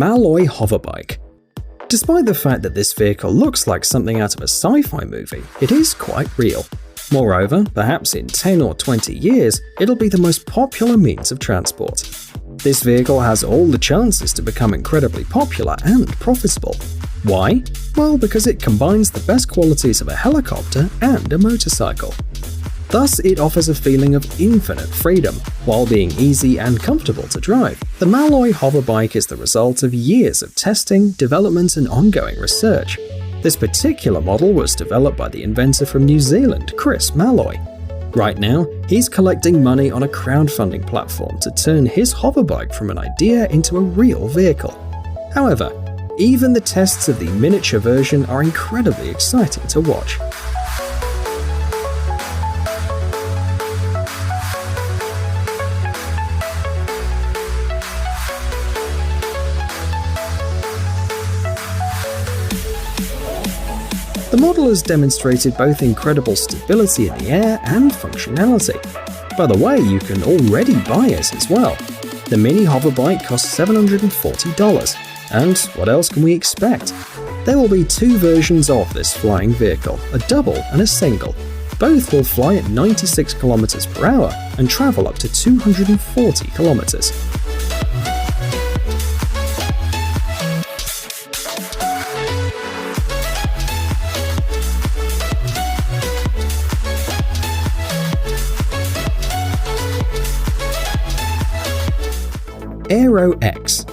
Malloy Hoverbike. Despite the fact that this vehicle looks like something out of a sci-fi movie, it is quite real. Moreover, perhaps in 10 or 20 years, it'll be the most popular means of transport. This vehicle has all the chances to become incredibly popular and profitable. Why? Well, because it combines the best qualities of a helicopter and a motorcycle. Thus, it offers a feeling of infinite freedom, while being easy and comfortable to drive. The Malloy Hoverbike is the result of years of testing, development, and ongoing research. This particular model was developed by the inventor from New Zealand, Chris Malloy. Right now, he's collecting money on a crowdfunding platform to turn his hoverbike from an idea into a real vehicle. However, even the tests of the miniature version are incredibly exciting to watch. The model has demonstrated both incredible stability in the air and functionality. By the way, you can already buy it as well. The mini hoverbike costs $740. And what else can we expect? There will be two versions of this flying vehicle, a double and a single. Both will fly at 96 km/h and travel up to 240 km. Aero X.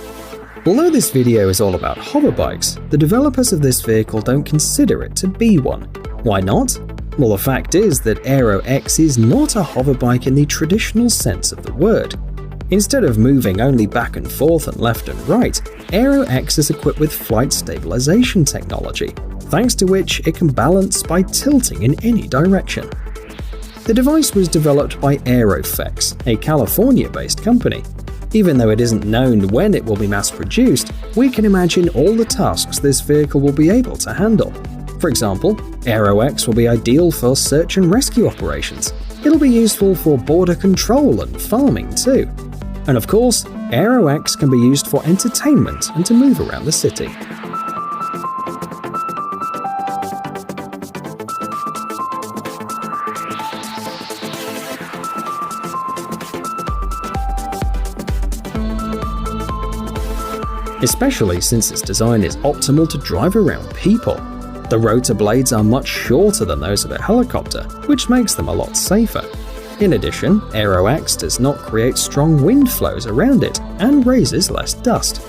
Although this video is all about hoverbikes, the developers of this vehicle don't consider it to be one. Why not? Well, the fact is that Aero X is not a hoverbike in the traditional sense of the word. Instead of moving only back and forth and left and right, Aero X is equipped with flight stabilization technology, thanks to which it can balance by tilting in any direction. The device was developed by Aerofex, a California-based company. Even though it isn't known when it will be mass-produced, we can imagine all the tasks this vehicle will be able to handle. For example, Aero X will be ideal for search and rescue operations. It'll be useful for border control and farming too. And of course, Aero X can be used for entertainment and to move around the city. Especially since its design is optimal to drive around people. The rotor blades are much shorter than those of a helicopter, which makes them a lot safer. In addition, Aero X does not create strong wind flows around it and raises less dust.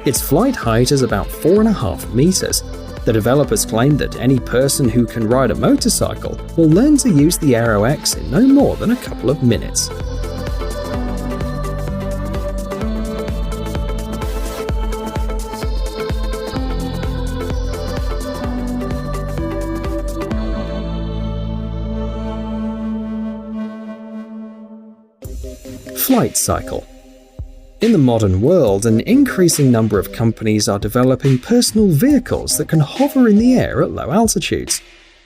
Its flight height is about 4.5 meters. The developers claim that any person who can ride a motorcycle will learn to use the Aero X in no more than a couple of minutes. Flight cycle. In the modern world, an increasing number of companies are developing personal vehicles that can hover in the air at low altitudes.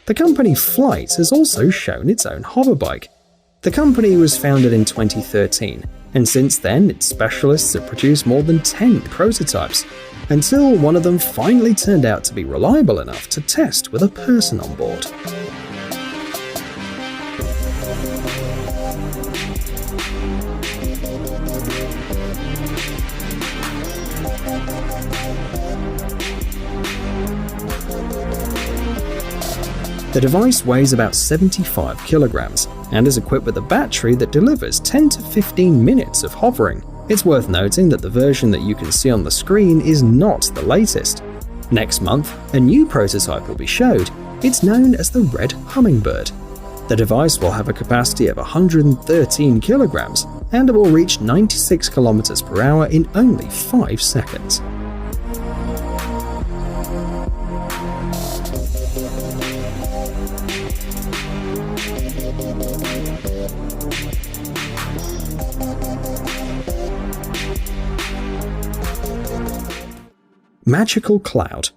The company Flight has also shown its own hoverbike. The company was founded in 2013, and since then its specialists have produced more than 10 prototypes, until one of them finally turned out to be reliable enough to test with a person on board. The device weighs about 75 kilograms and is equipped with a battery that delivers 10 to 15 minutes of hovering. It's worth noting that the version that you can see on the screen is not the latest. Next month, a new prototype will be showed. It's known as the Red Hummingbird. The device will have a capacity of 113 kilograms and it will reach 96 kilometers per hour in only 5 seconds. Magical Cloud.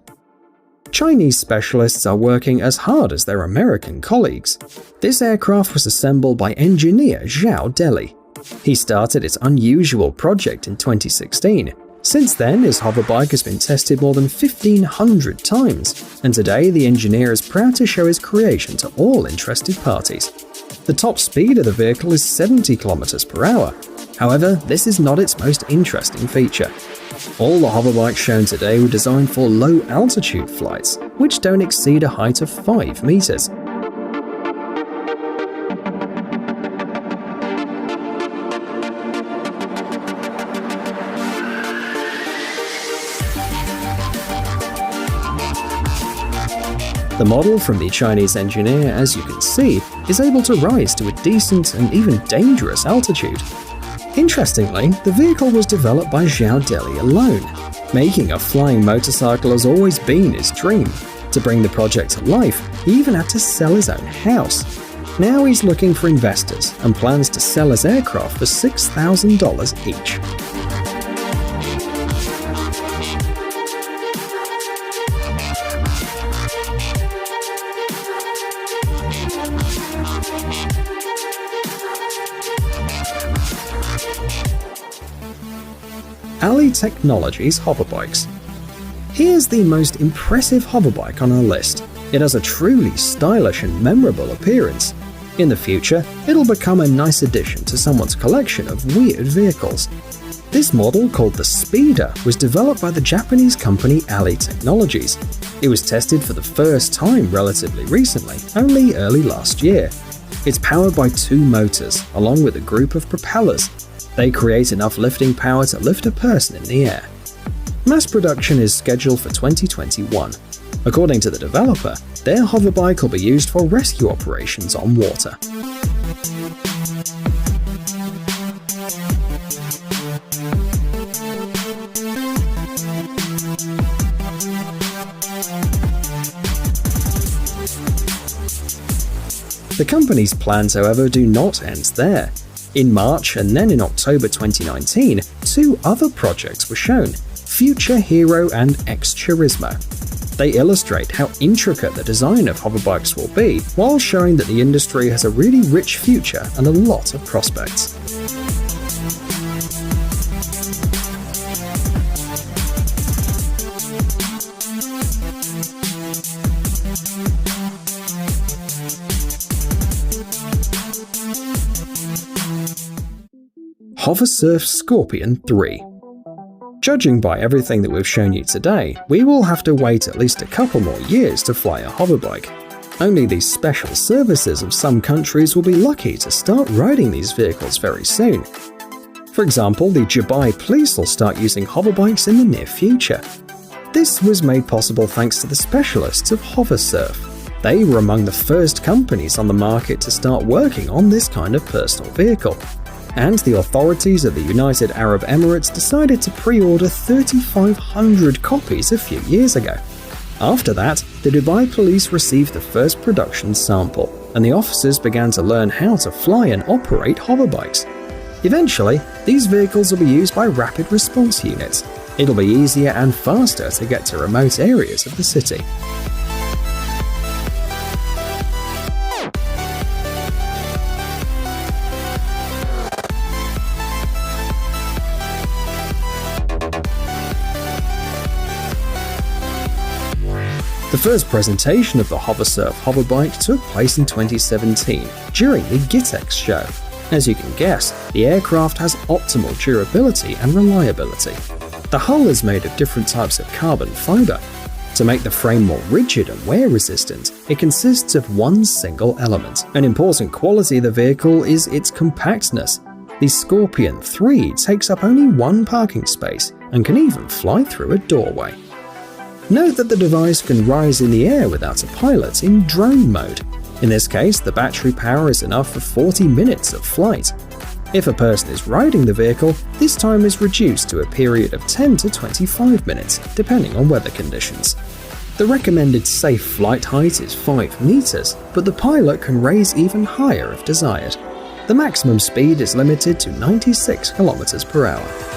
Chinese specialists are working as hard as their American colleagues. This aircraft was assembled by engineer Zhao Deli. He started its unusual project in 2016, Since then, his hoverbike has been tested more than 1,500 times, and today the engineer is proud to show his creation to all interested parties. The top speed of the vehicle is 70 km per hour. However, this is not its most interesting feature. All the hoverbikes shown today were designed for low-altitude flights, which don't exceed a height of 5 meters. The model from the Chinese engineer, as you can see, is able to rise to a decent and even dangerous altitude. Interestingly, the vehicle was developed by Zhao Deli alone. Making a flying motorcycle has always been his dream. To bring the project to life, he even had to sell his own house. Now he's looking for investors and plans to sell his aircraft for $6,000 each. Ali Technologies hoverbikes. Here's the most impressive hoverbike on our list. It has a truly stylish and memorable appearance. In the future, it'll become a nice addition to someone's collection of weird vehicles. This model, called the Speeder, was developed by the Japanese company Ali Technologies. It was tested for the first time relatively recently, only early last year. It's powered by 2 motors, along with a group of propellers. They create enough lifting power to lift a person in the air. Mass production is scheduled for 2021. According to the developer, their hoverbike will be used for rescue operations on water. The company's plans, however, do not end there. In March and then in October 2019, 2 other projects were shown, Future Hero and X Turismo. They illustrate how intricate the design of hoverbikes will be, while showing that the industry has a really rich future and a lot of prospects. HOVERSURF Scorpion 3. Judging by everything that we've shown you today, we will have to wait at least a couple more years to fly a hoverbike. Only the special services of some countries will be lucky to start riding these vehicles very soon. For example, the Dubai police will start using hoverbikes in the near future. This was made possible thanks to the specialists of HOVERSURF. They were among the first companies on the market to start working on this kind of personal vehicle. And the authorities of the United Arab Emirates decided to pre-order 3,500 copies a few years ago. After that, the Dubai police received the first production sample, and the officers began to learn how to fly and operate hoverbikes. Eventually, these vehicles will be used by rapid response units. It'll be easier and faster to get to remote areas of the city. The first presentation of the HOVERSURF hoverbike took place in 2017 during the GITEX show. As you can guess, the aircraft has optimal durability and reliability. The hull is made of different types of carbon fiber. To make the frame more rigid and wear-resistant, it consists of one single element. An important quality of the vehicle is its compactness. The Scorpion 3 takes up only 1 parking space and can even fly through a doorway. Note that the device can rise in the air without a pilot in drone mode. In this case, the battery power is enough for 40 minutes of flight. If a person is riding the vehicle, this time is reduced to a period of 10 to 25 minutes, depending on weather conditions. The recommended safe flight height is 5 meters, but the pilot can raise even higher if desired. The maximum speed is limited to 96 km per hour.